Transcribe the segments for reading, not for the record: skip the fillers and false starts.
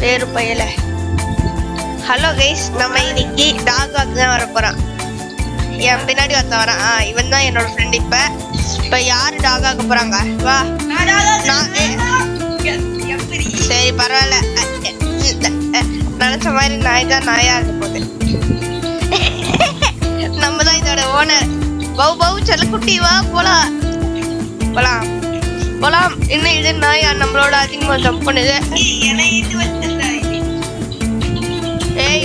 பேரு பையல. Hello guys, நம்ம இன்னைக்கு டாக் வாக் தான் வர போறோம். என் பின்னாடி ஒருத்த வரான். இவன் தான் என்னோட ஃப்ரெண்ட். இப்ப யாரு டாக் ஆக போறாங்க? வா. சரி பரவாயில்ல, நினைச்ச மாதிரி நாய் தான் நாயா இருக்க போகுது. நம்ம தான் இதோட ஓனர். பவு பவு செல்லக்குட்டி, வா போலாம் போலாம் போலாம். இன்னும் இது நாயா நம்மளோட அதிகமா ஜம்ப் பண்ணுது.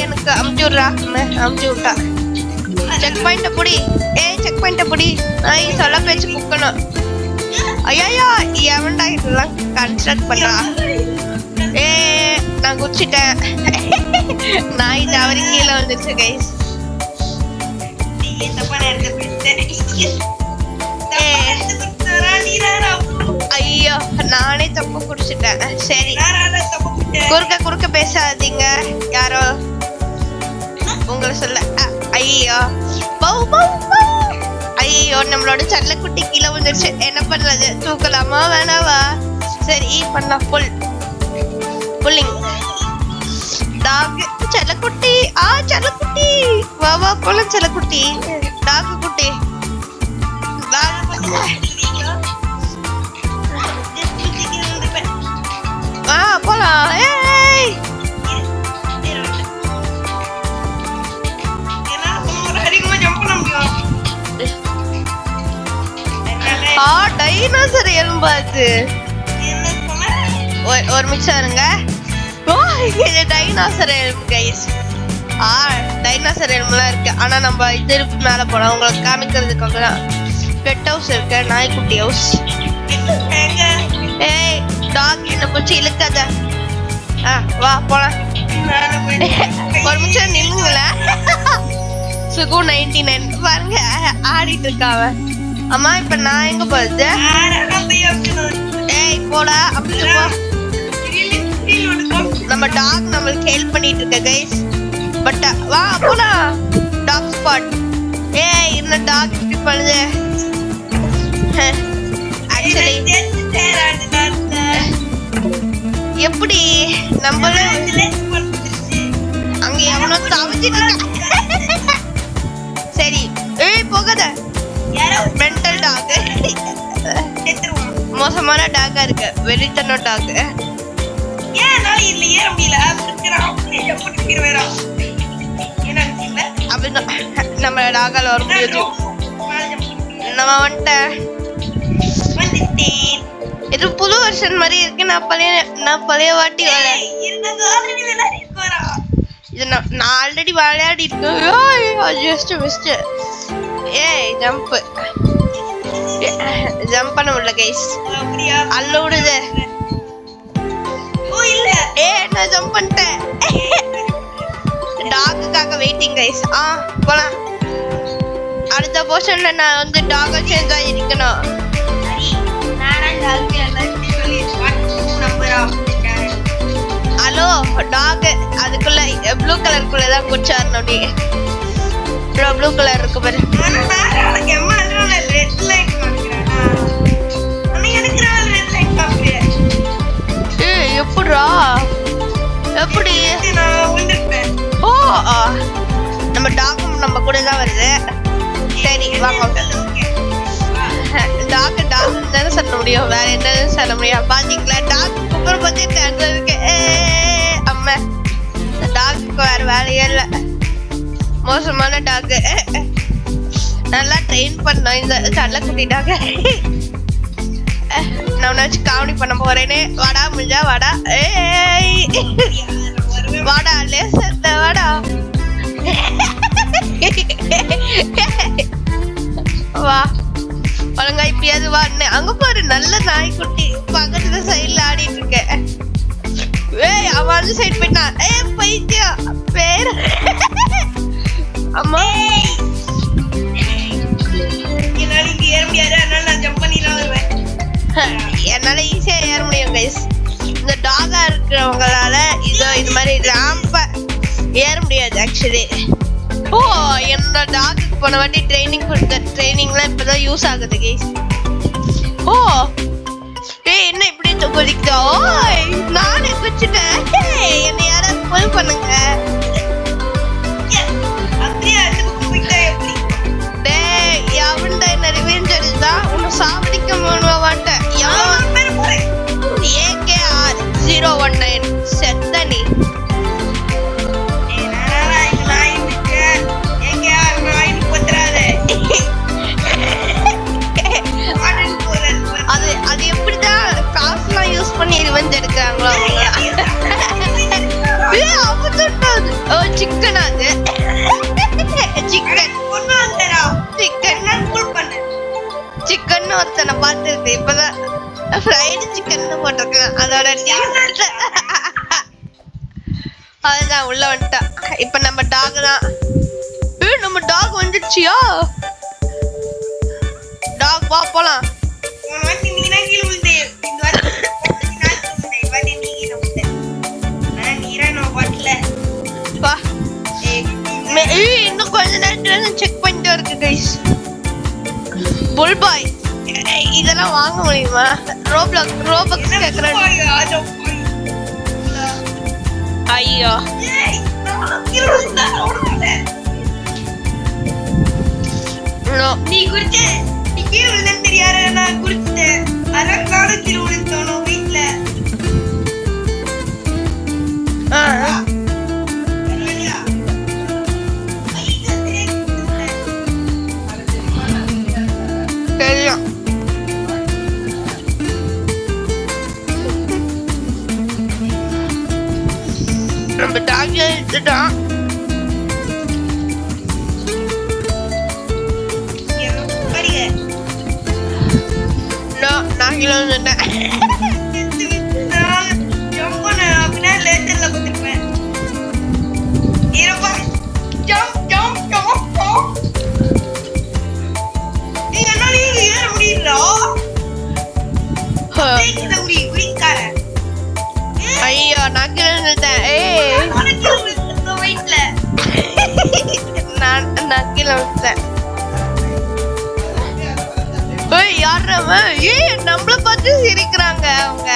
எனக்கு அமுச்சு விட்றா. அமுச்சு விட்டா செக் பாயிண்ட புடி. செக் பாயிண்ட புடி. நாய் சொல்ல பேச்சு குக்கணும். ஐயா எவன்டா இதெல்லாம் கன்ஸ்ட்ரக்ட் பண்றா? நான் குச்சிட்டேன். நாய் தவறி கீழே வந்துருச்சு கைஸ். ஐயோ, நானே தப்பு குடிச்சிட்டேன். சரி, குறுக்க பேசாதீங்க. யாரோ உங்களை சொல்ல. ஐயோ ஐயோ, நம்மளோட செல்லக்குட்டி கீழே வந்துருச்சு. என்ன பண்றது? தூக்கலாமா வேணாவா? சரி பண்ணலாம். Pulling talk. செல்லக்குட்டி, செல்லக்குட்டி, வா வா போலாம். செல்லக்குட்டி, டாக் குட்டி, வா போலாம். டைனோசர் எலும்பாது. ஒரு நிமிஷம் இருங்க. இது டைனோசர் எலும்பு கைஸ். டைனோசர் எலும்புலாம் இருக்கு. ஆனா நம்ம திருப்பி மேல போலாம் உங்களுக்கு காமிக்கிறதுக்காக தான். பெட் ஹவுஸ் இருக்கு, நாய்க்குட்டி ஹவுஸ். டாக் என்ன பிடிச்சி இழுக்காத. வா போலாம். ஒரு நிமிஷம் நில்லுங்கள. சுகு 99 பாருங்க ஆடிட்டு இருக்காவ. அம்மா இப்ப நான் எங்க போறது? போடா அப்படி போ. நம்ம டாக் நம்மளுக்கு ஹெல்ப் பண்ணிட்டு இருக்க கைஸ். பட் வா போலாம். Talk spot. என்ன டாக் இப்படி பண்ணுது? ஆக்சுவலி எப்படி நம்மளும் அங்க எவனோ தவிச்சிட்டு இருக்க. சரி போகாத. மென்டல் டாக், மோசமான டாக்கா இருக்கு. வெறித்தன டாக். நம்ம டாகால வர முடியாது. நம்ம வந்துட்டேன். இது புது வருஷன் மாதிரி இருக்கு. நான் பழைய வாட்டி வரேன். இது நான் ஆல்ரெடி விளையாடி இருக்கேன். Just mist. ஜம்ப் பண்ண முடியல கைஸ். அல்ல விடுது. நான் ஜம்ப் பண்ணிட்டேன். டாக்குக்காக வெயிட்டிங் கைஸ். போலாம். அடுத்த போர்ஷன்ல நான் வந்து டாக சேஞ்ச் ஆகிருக்கணும். ஹலோ டாக், அதுக்குள்ள ப்ளூ கலருக்குள்ளதான் குச்சாரு. அப்படி ப்ளூ கலர் இருக்கு பாரு. எப்படிரா? எப்படி? நம்ம டாக்கும் நம்ம கூட தான் வருது. சரி வாங்க. டாக் தானே சொல்ல முடியும், வேற என்ன சொல்ல முடியும்? பாத்தீங்களா, டாக் குக்கர் பத்தி இருக்கு. அம்மா, டாக்கு வேற வேலையே இல்லை. மோசமான டாக். நல்லா ட்ரெயின் பண்ணோம் இந்த செல்லக்குட்டி டாக். நான் வச்சு காமெடி பண்ண போறேன்னு. வாடா முடிஞ்சா வாடா. வாடா லேசத்த வாடா. வா ஒழுங்கா இப்படியாவது வா. அங்க பாரு, நல்ல நாய்க்குட்டி பக்கத்துல சைட்ல ஆடிட்டு இருக்க. அவன் அந்த சைடு போயிட்டான். பைத்தியம் பேரு. அம்மா என்னால ஈஸியா ஏற முடியும் கைஸ். இந்த டாகா இருக்கிறவங்களால இது மாதிரி ராம்ப ஏற முடியாது ஆக்சுவலி. என்னோட டாகுக்கு போன வாட்டி ட்ரைனிங் கொடுத்த ட்ரைனிங்லாம் இப்பதான் யூஸ் ஆகுது கைஸ். என்ன இப்படி குதிக்குதோ? நானே குச்சிட்டேன். என்ன இருக்கு. இப்பதான் ஃப்ரைடு சிக்கன் போட்டிருக்கேன். அதோட டேஸ்ட் அதுதான் உள்ள வந்துட்டா. இப்ப நம்ம டாக் தான். நம்ம டாக் வந்துடுச்சியா? டாக் வா போலாம். வா. இன்னும் கொஞ்ச நேரத்துல செக் பண்ணிட்டு இருக்கு கைஸ். புல் பாய் இதெல்லாம் வாங்க முடியுமா? ரோபக்ஸ் கேக்குறேன். ஐயோ நீ குடிச்ச நீ கீழே விழுந்தேன்னு தெரியாத நான் குடிச்சிட்டேன். அதான் நானும் கீழே விழுந்தோம் வீட்டுல. தெரியும். நம்ம டாக்ல எடுத்துட்டோம். நான் கீழே வந்துட்டேன். ஐயோ நான் கீழே வந்துட்டேன். நான் கீழே வந்துட்டேன். நம்மள பார்த்து சிரிக்கிறாங்க அவங்க.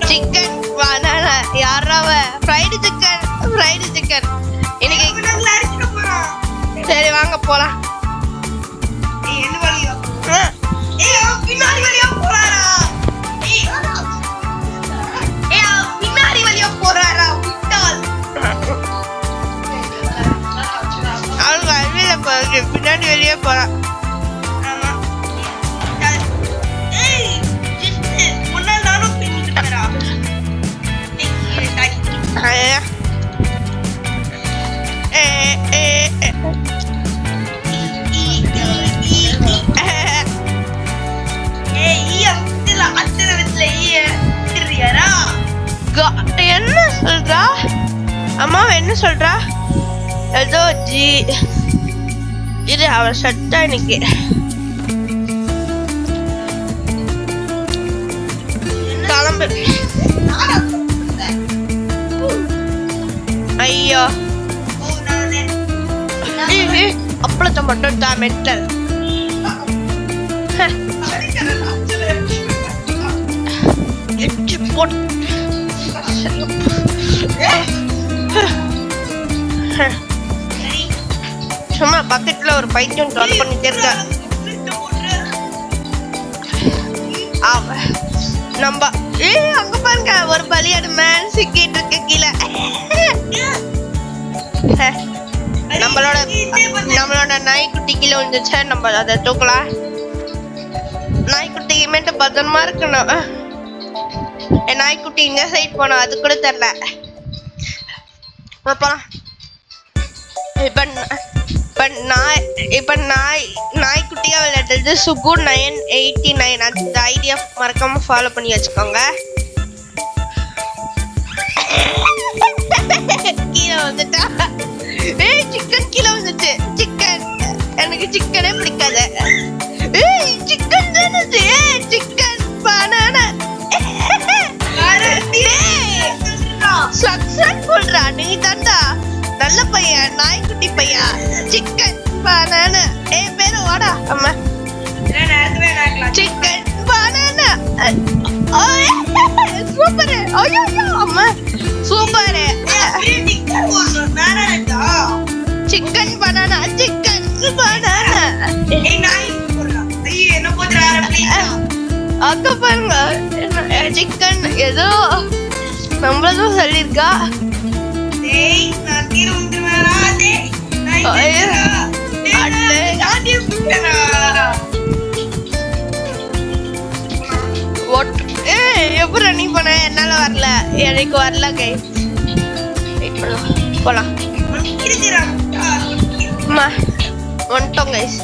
சிக்கன் பனானா யாராவ ஃப்ரைடு சிக்கன் இன்னைக்கு. சரி வாங்க போலாம். பின்னாடி வழியா போறாரா? பின்னாடி வழியா போறாரா? அவங்க அருவியில போறாங்க. பின்னாடி வெளியே போறான். என்ன சொல்றா அம்மா? என்ன சொல்றா? ஏதோ இது அவர் சட்டா இன்னைக்கு. கிளம்பு. ஐயோ அப்பளத்தை மட்டும் தான் மெட்டல். சும்மா பக்கெட்ல ஒரு பைத்தியம் தொலை பண்ணிட்டே இருக்க. நம்ம அங்க பாருங்க ஒரு பலியாடு மேன் சிக்கிட்டு இருக்க கீழே. நம்மளோட நாய்க்குட்டி கீழே வந்துச்சு. நம்ம அதை தூக்கலாம். நாய்க்குட்டி மேட்டு பத்திரமா இருக்கணும். என் நாய்க்குட்டி இந்த சைட் போனோம் அது கூட தெரியல. இப்ப நாய்க்குட்டியா விளையாடுறது சுகு 989. அந்த ஐடியா மறக்காம ஃபாலோ பண்ணி வச்சுக்கோங்க. கீழே வந்துட்டா. சிக்கன் கீழே வந்துச்சு. சிக்கன் எனக்கு சிக்கனே பிடிக்காது. சிக்கன் தானே. சிக்கன் பனானா சொல்றா நீ தாண்டா நல்ல பையன். நாய்க்குட்டி பையன். சிக்கன் பனானா பேரு வாடா அம்மா. Chicken banana super. ஐயோ அம்மா சூப்பர். சிக்கன் பனானா அக்கா பாருங்க. சிக்கன் ஏதோ நம்மளதும் சொல்லிருக்கா. எப்படி ரன்னிங் பண்ண என்னால வரல. எனக்கு வரல கை. போலாம் வந்துட்டோம் கைஸ்.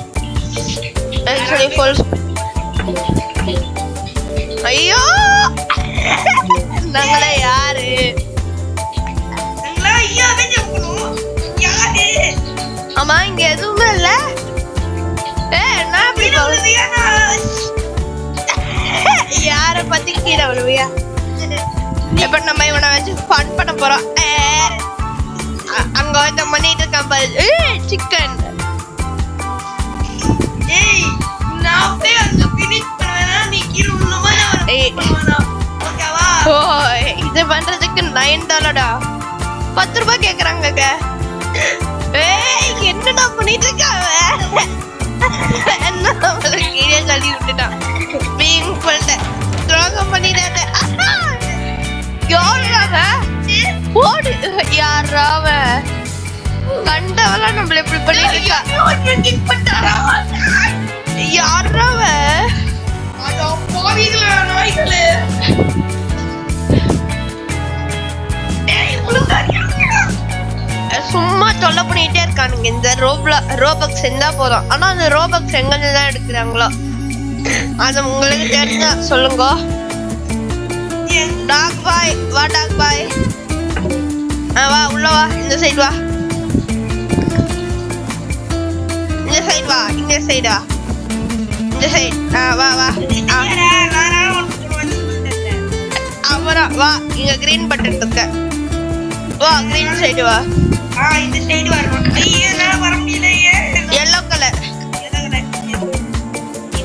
ஐயோ நாங்களே யாரு நாங்களா ஐயாவே ஜம்பணும் யாரு ஆமா இங்க எதுவுமே இல்ல நான் எப்படி யார பத்தி கீழே விழுவியா இப்ப நம்ம இவனை வச்சு ஃபன் பண்ண போறோம் அங்க வந்து பண்ணிட்டு இருக்கான் பாரு சிக்கன் ஏய் நான் போய் அங்க ஃபினிஷ் பண்ணுவேனா நீ கீழ உள்ளமா ஓகேவா ஓ இது பண்றதுக்கு $9 $10 கேக்குறாங்க ஏய் என்னடா பண்ணிட்டு இருக்காவ என்ன கீழே தள்ளி விட்டுட்டான் பீங் பண்ண துரோகம் பண்ணிடாத யாராவ ஓடு யாராவ கண்டவெல்லாம் நம்மள எப்படி பண்ணிட்டு இருக்கா யாராவ அதோ போவீங்களா நாய்களே சும்மா தொல்லை பண்ணிட்டே இருக்கானுங்க இந்த ரோபக்ஸ் இருந்தா போதும் ஆனா அந்த ரோபக்ஸ் எங்கிருந்து தான் எடுக்கிறாங்களோ அது உங்களுக்கு தெரிஞ்சா சொல்லுங்க டாக் பாய் வா டாக் பாய் வா உள்ள வா இந்த சைடு வா இந்த சைடு வா இந்த சைடு வா இந்த சைடு வா வா அப்புறம் வா இங்க கிரீன் பட்டன் இருக்கு வா கிரீன் சைடு வா இந்த சைடு வரணும் ஐயே என்னால வர முடியலையே yellow கலர்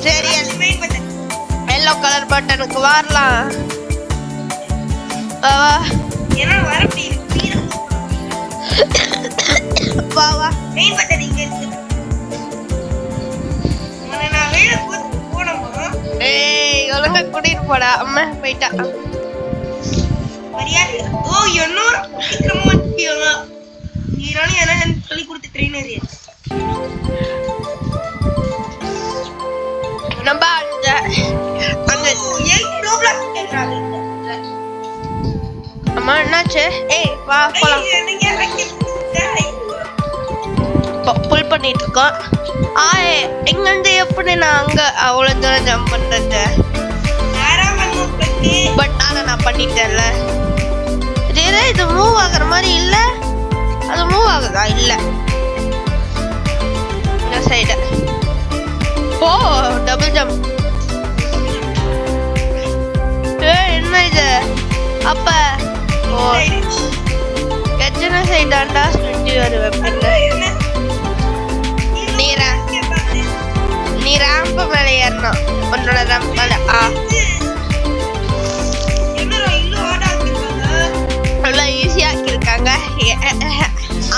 சரி yellow கலர் பட்டனுக்கு வரலாம் வா வா என்னால வர முடியல வா வா மெயின் பட்டன் இங்க இருக்கு நான் வேற போறோமா ஏய் ஒழுங்கா கூட்டிட்டு போடா அம்மா போயிட்டா மரியாதை ஓ என்னோட சீக்கிரமா வந்துட்டியாங்க நீரானி என்ன சொல்லி கொடுத்த ட்ரெயினர் நம்ம அங்க ஏய் ரோப்ளாக்ஸ் கேக்குறாங்க அம்மா என்னாச்சு ஏய் வா போலாம் புல் பண்ணிட்டு இருக்கோம் எங்க இருந்து எப்படி நான் அங்க அவ்வளவு தூரம் ஜம்ப் பண்றது பட் ஆனா நான் பண்ணிட்டேன்ல இது மூவ் ஆகுற மாதிரி இல்ல அது மூவ் ஆகுதா இல்ல இந்த சைடு ஓ டபுள் ஜம்ப் என்ன இது அப்ப ஓ எத்தனை சைடாண்டா சுற்றி வருவேன் நீ ரேம்ப் மேல ஏறணும் உன்னோட ரேம்ப் மேல எல்லாம் ஈஸியா ஆக்கியிருக்காங்க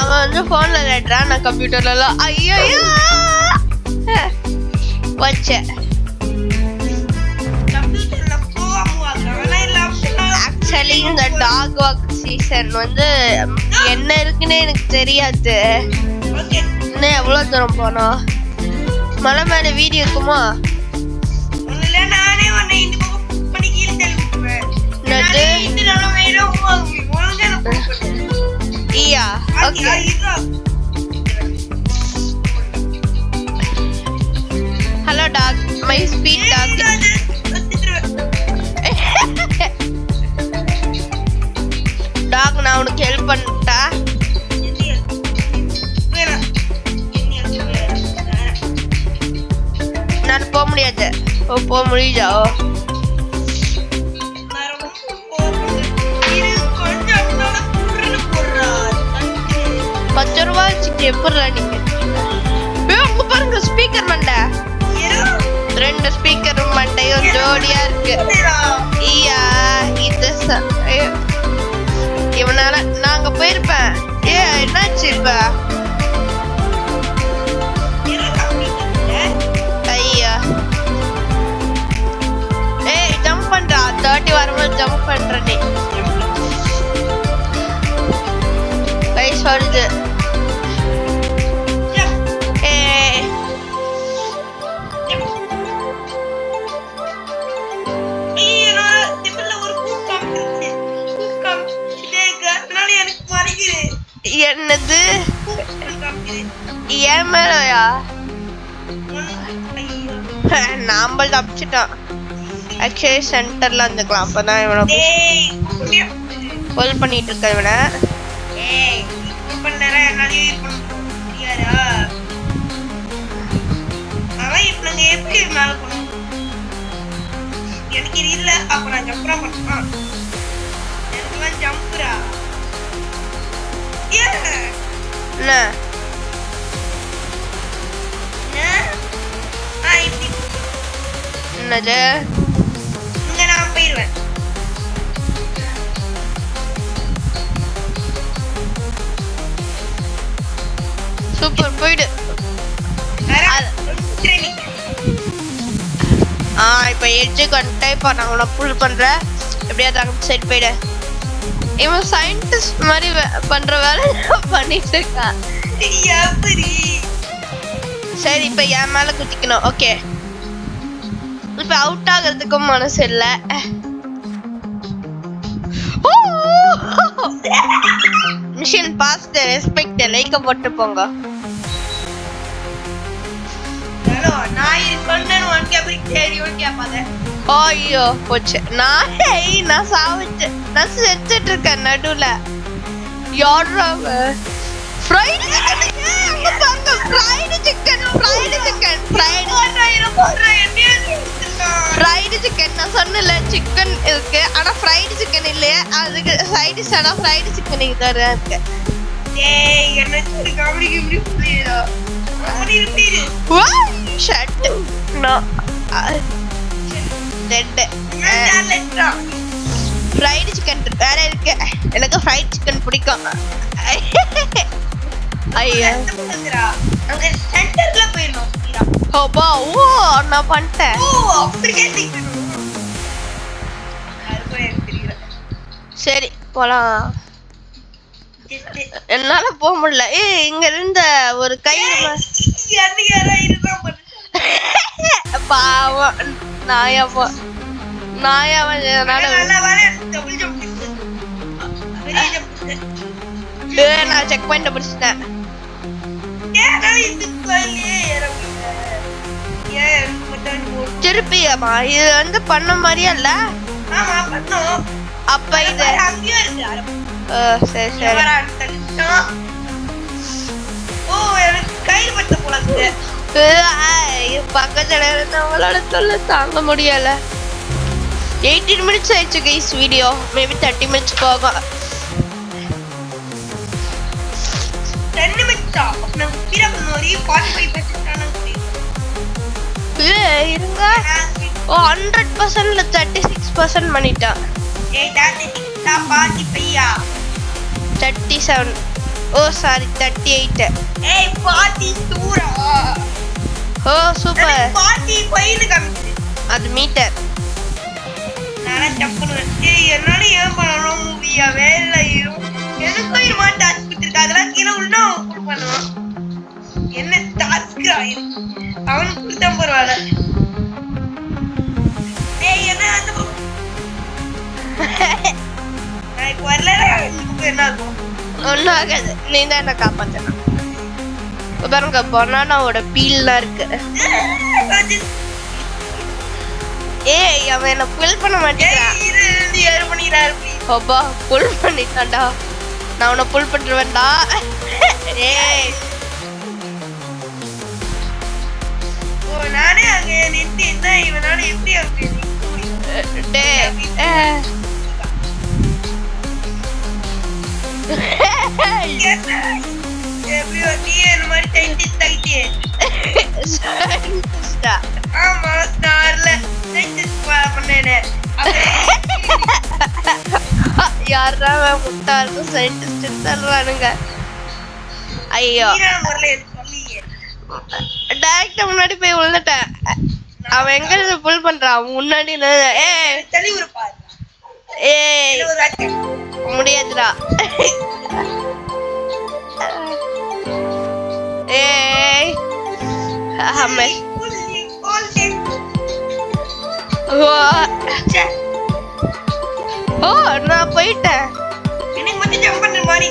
அவன் வந்து போன்ல லெட்றான் நான் கம்ப்யூட்டர்ல ஐயோ வச்சேன் ஆக்சுவலி இந்த டாக் வாக் சீசன் வந்து என்ன இருக்குன்னு எனக்கு தெரியாது இன்னும் எவ்வளவு தூரம் போனோம் மலை மேல வீடியோ இருக்குமா நானே உன்னை இந்த பக்கம் பண்ணி கீழே தள்ளி விட்டுறேன் என்னது இந்த நாள வேற ஈயா okay hello dog my sweet dog dog நான் உனக்கு ஹெல்ப் பண்ணிட்டா நான் போக முடியாது போக முடியுதா $10 வச்சுட்டு எப்படா நீங்க அங்க பாருங்க ஸ்பீக்கர் மண்டை 2 ஸ்பீக்கர் மண்டையும் ஜோடியா இருக்கு ஈயா இது இவனால நாங்க போயிருப்பேன் என்னாச்சு இப்ப ஐயா ஜம்ப் பண்றா 30 வரும்போது ஜம்ப் பண்ற நீ கைஸ் வருது என்னது ஏன் மேலயா நாம்பல் தப்பிச்சிட்டோம் ஆக்சுவலி சென்டர்ல வந்துக்கலாம். அப்பதான் இவனை டேய் குட்டியா புல் பண்ணிட்டு இருக்க இவனை. ஏய் புல் பண்ணறா என்னால யூஸ் பண்ண முடியாதா? அவன் இப்ப நீ எப்படி மேல பண்ணு? எனக்கு இது இல்ல. அப்ப நான் ஜம்ப்ரா பண்ணா. எனக்கு ஜம்ப்ரா. என்ன இப்படி என்னது? இங்க நான் போயிடுவேன். சூப்பர் போயிடு. இப்ப எட்ஜுக்கு வந்துட்டு இப்போ நான் உன்னை புல் பண்றேன். எப்படியாவது அங்கே சைட் போயிடு. இவன் சயின்டிஸ்ட் மாதிரி பண்ற வேலை பண்ணிட்டு இருக்கான். சரி இப்ப என் மேல குதிக்கணும். ஓகே இப்ப அவுட் ஆகிறதுக்கும் மனசு இல்ல. மிஷன் பாஸ் ரெஸ்பெக்ட் லைக்க போட்டு போங்க. ஹலோ நான் இது சொன்னேன்னு உனக்கு எப்படி தெரியும் கேட்பாத. ஐயோ போச்சு. நான் சாவிச்சு நான் செத்துட்டு இருக்கேன் நடுவுல. யாரா ஃப்ரைட் சிக்கன்? அங்க பாருங்க ஃப்ரைட் சிக்கன் நான் சொன்னல சிக்கன் இருக்கு. ஆனா ஃப்ரைட் சிக்கன் இல்லையே. அதுக்கு சைடு சடா ஃப்ரைட் சிக்கன் இங்க இருக்கு. டேய் என்ன சொல்லி காமெடி இப்படி புரியல. காமெடி இருக்கு. ஷட் நோ டெட். ஃப்ரைட் சிக்கன் வேற இருக்கு. எனக்கு ஃப்ரைட் சிக்கன் பிடிக்கும். ஐயா அங்க சென்டர்ல போயிடணும். ஓபா ஓ நான் பண்ணிட்டேன். ஓ அப்படியே நிக்கணும். சரி போலாம். என்னால போக முடியல. இங்க இருந்த ஒரு கயிறு பாவம் நாயாவன் நான் செக் பாயிண்ட் பிடிச்சிட்டேன். திருப்பியாமா இது வந்து பண்ண மாதிரியா இல்ல? அப்ப இது சரி சரி. பக்கத்துல இருந்தவங்களோட சொல்ல தாங்க முடியல. 18 minutes ஆயிடுச்சு கைஸ் வீடியோ. மேபி 30 minutes போகும். 10 minutes நான் ஸ்பீடா பண்ணோரி 45% ஆன இருங்க. ஓ 100% இல்ல 36% பண்ணிட்டான். ஏய் 36 பாதி பையா 37. ஓ சாரி 38. ஏய் பாதி தூரா. ஓ சூப்பர். பாதி பையில காமிச்சு. அது மீட்டர். நானா டப்புனு ஏய் என்னால ஏன் பண்ணனும் மூவியா வேல எனக்கு இது மாதிரி டாஸ்க் கொடுத்திருக்க. அதெல்லாம் கீழ உள்ள புல் பண்ணுவான். என்ன டாஸ்க் அவனுக்கு கொடுத்தா பரவாயில்ல. டேய் என்ன அந்த நான் இப்ப வரல. என்ன ஆகும்? ஒன்னும் ஆகாது. நீ தான் என்ன காப்பாத்தணும். பாருங்க பனானாவோட பீல்லாம் இருக்கு. ஏய் அவன் என்ன புல் பண்ண மாட்டேங்கிறான். அப்பா புல் பண்ணிட்டான்டா. நான் உன்னை புல் பண்ணிடுவேன்டா. ஏய் நானே அங்க நின்று இருந்தா இவனால எப்படி அப்படி ஆமா நார்ல யாரா முட்டாளுக்கு சயின்டிஸ்ட் தர்றானுங்க. ஐயோ டைரக்டா முன்னாடி போய் விழுந்துட்டேன். அவன் எங்க இருந்து புல் பண்றான் முன்னாடி. ஏய் முடியாதுடா. ஏய் ஹமே ஓ நான் போயிட்டேன். எனக்கு மட்டும் ஜம்ப் பண்ற மாதிரி.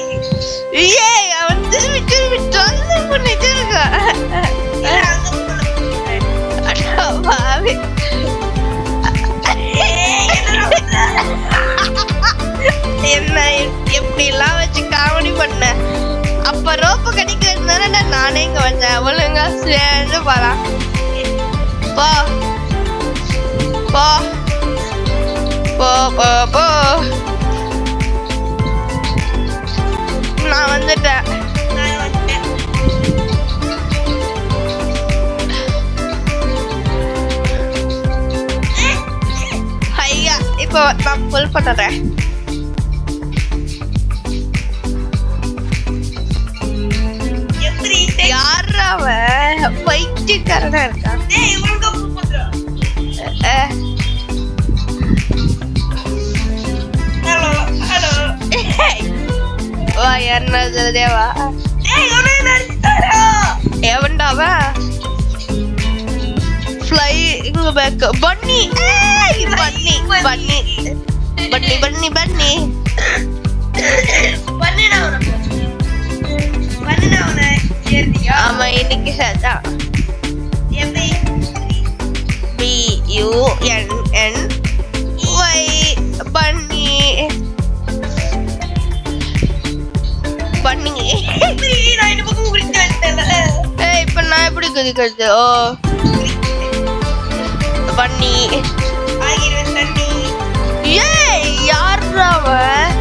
ஏய் அவன் திரும்பி திரும்பி தொல்லை பண்ணிட்டு இருக்கான். பாவி என்ன எப்படி எல்லாம் வச்சு காமெடி பண்ண. அப்ப ரோப்பு கடிக்கிறதுனால நானே இங்க வந்தேன். ஒழுங்கா சேர்ந்து போலாம். போ போ போ போ போ. நான் வந்துட்டேன். ஐயா இப்போ நான் புல் பண்ணுறேன். யாரா அவன்? பைத்தியக்காரனா இருக்கான். வா என்னது தேவா? எவன்டாவா? ஃப்ளையிங் பேக் பன்னி. பன்னி பன்னி பன்னி பன்னி பன்னி. ஆமா இன்னைக்கு தான். BUNNY பன்னி பன்னி. இப்ப நான் எப்படி குதிக்கிறது? ஓ பன்னி. ஏய் யாரா அவன்?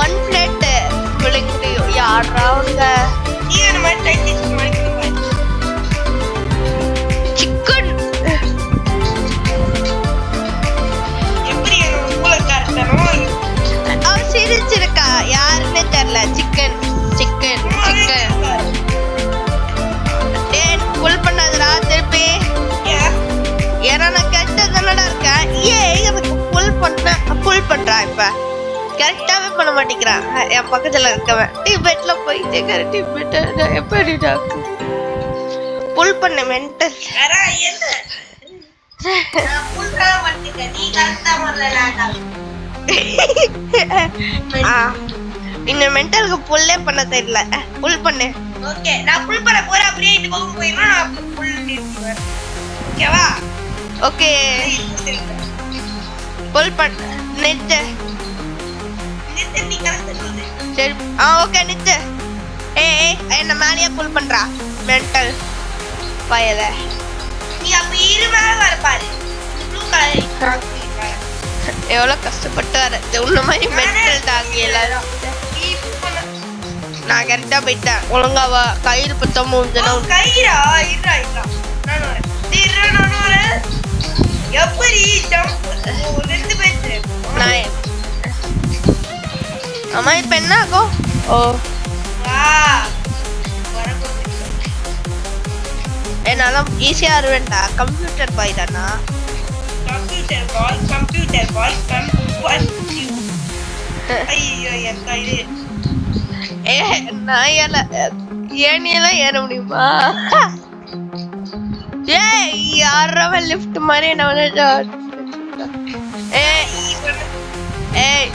ஒன் பிளேட் விளையாடு. யாரா அவங்க? சிக்கன். அவ சிரிச்சிருக்கா. யாருன்னு தெரியல. Chicken chicken chicken. புல் பண்ணாதடா திருப்பி. ஏன்னா நான் கரெக்டா இருக்கேன். எனக்கு புல் பண்றா. இப்ப கரெக்டாவே பண்ண மாட்டேங்கிறான். என் பக்கத்துல இருக்கவன் டிபெட்ல போயிட்டு கரெக்ட் எப்படி புல் பண்ண மென்டல். இந்த மென்டலுக்கு புல்லே பண்ண தெரியல. புல் பண்ணு. ஓகே நான் புல் பண்ண போறேன். அப்படியே இந்த பக்கம் போயினா நான் புல் நிறுத்துவேன். ஓகேவா? ஓகே புல் பண்ண. நிறுத்து. நீ கரெக்ட்டா சொல்லு. சரி ஓகே நிறுத்து. என்ன மேலேயே புல் பண்றா மென்டல் பயல. நீ அப்ப இரு மேல வர பாரு. ப்ளூ கலர் எவ்வளவு கஷ்டப்பட்டு வரது. உன்ன மாதிரி மென்டல் டாக் எல்லாரும். நான் கரெக்டா போயிட்டேன். ஒழுங்காவா கயிறு பத்தம் மூஞ்சுனா கயிறா? இருடா இருடா நான் வரேன். எப்படி ஜம்ப் ரெண்டு பேர் நான். அம்மா இப்ப என்ன ஆகும்? ஓ என்னால ஈஸியா வருவேன்டா. கம்ப்யூட்டர் பாய் தானா? கம்ப்யூட்டர் பாய் ஐயோ என் கையிலே. நான் ஏனியெல்லாம் ஏற முடியுமா? யாரவன் லிஃப்ட் மாதிரி என்ன?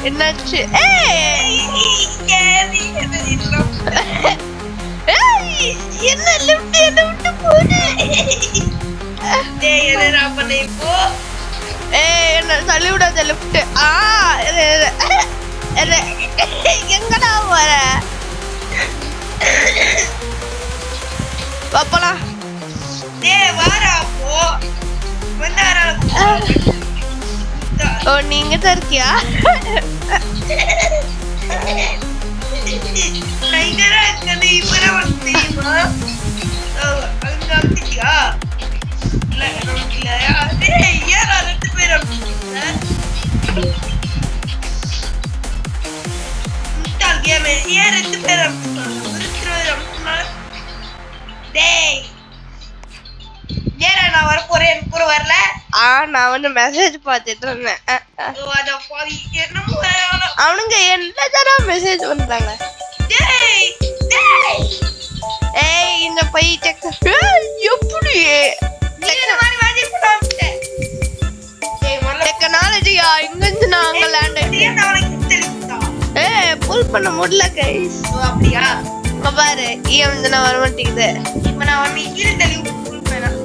என்னாச்சு? என்ன லிஃப்ட் என்ன விட்டு போகுது? என்ன தள்ளி விடாத லிஃப்ட். எங்கடா வர? பாப்பலாம். ஓ நீங்க தான் இருக்கியா? நான் வந்து மெசேஜ் பார்த்துட்டு இருந்தேன். அவனுங்க என்னதானா மெசேஜ் பண்றாங்க? இந்த பை எப்படி டெக்னாலஜியா இங்க இருந்து நாங்க லேண்ட் புல் பண்ண முடியல கைஸ். அப்படியா? பாரு வந்து நான் வர மாட்டேங்குது. இப்ப நான் வந்து கீழே தள்ளி புல் பண்ணேன்.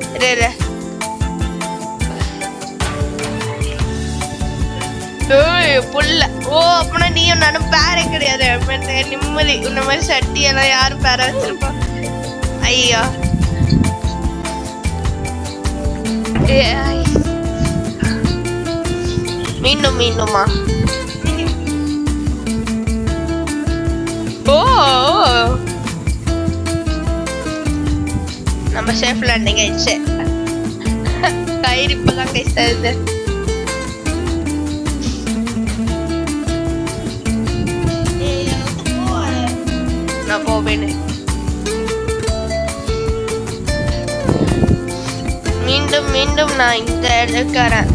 ஏய் புள்ள ஓ அப்பனா நீயும் நானும் பேரே கிடையாது நிம்மதி இந்த மாதிரி சட்டி எல்லாம் யாரும் பேர வச்சிருப்பா ஐயா மீண்டும் மீண்டுமா ஓ நம்ம சேஃப் லேண்டிங் ஆயிடுச்சு கயிறு இப்பதான் கை தருது நான் போவேன்னு மீண்டும் மீண்டும் நான் இந்த எடுக்கிறேன்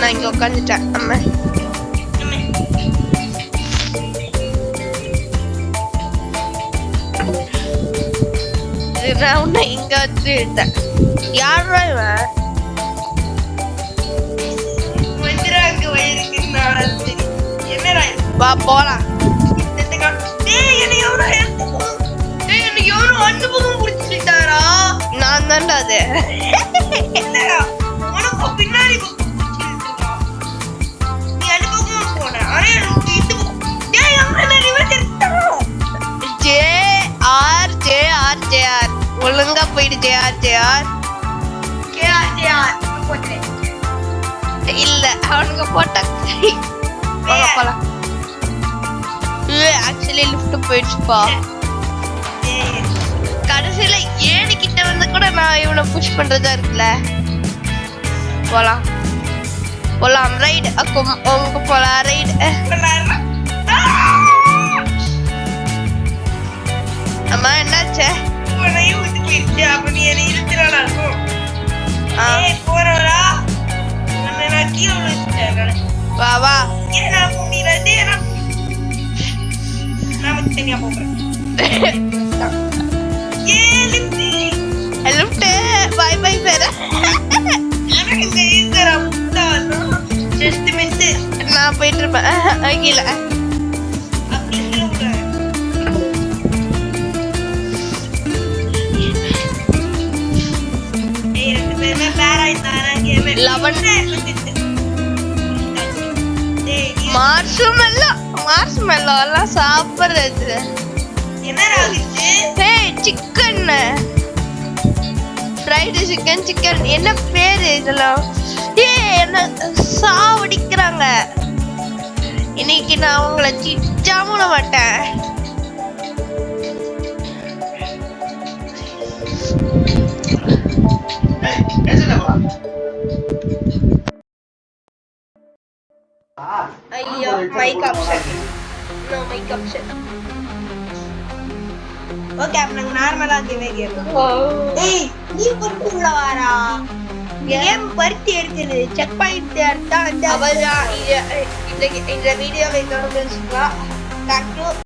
நான் இங்க உட்காந்துட்டேன் அம்மா நான் உன்னை இங்க வச்சு எடுத்தேன் யாரா இவன் வா போலாம் நான் தான்டா அது பின்னாடி ஒழுங்கா போயிடு ஜேஆர் இல்ல அவனுக்கு போட்டா போலாம் ஆக்சுவலி லிஃப்ட் போயிடுச்சுப்பா கடைசியில ஏணி கிட்ட வந்து கூட நான் இவனை புஷ் பண்றதா இருக்குல்ல போலாம் போலாம் ரைடு உங்க போலாம் ரைடு அம்மா என்னாச்சு வா வா பை பை பேர நான் போயிட்டு இருப்பேன் கீழே மார்ஷ்மெல்லோ எல்லாம் சாப்பிடுறது சிக்கன் ஃப்ரைடு சிக்கன் என்ன பேரு இதெல்லாம் என்ன சாவடிக்கிறாங்க இன்னைக்கு நான் அவங்கள சிச்சாம மாட்டேன் ஐயோ mic option no mic option okay அப்ப நாங்க நார்மலா கேம் ஏய் நீ பொறுப்புல வாரா கேம் பர்த்தி எடுக்குது செக் பாயிண்ட் எடுத்தா அந்த அவதான் இந்த வீடியோவை தொடர்ந்து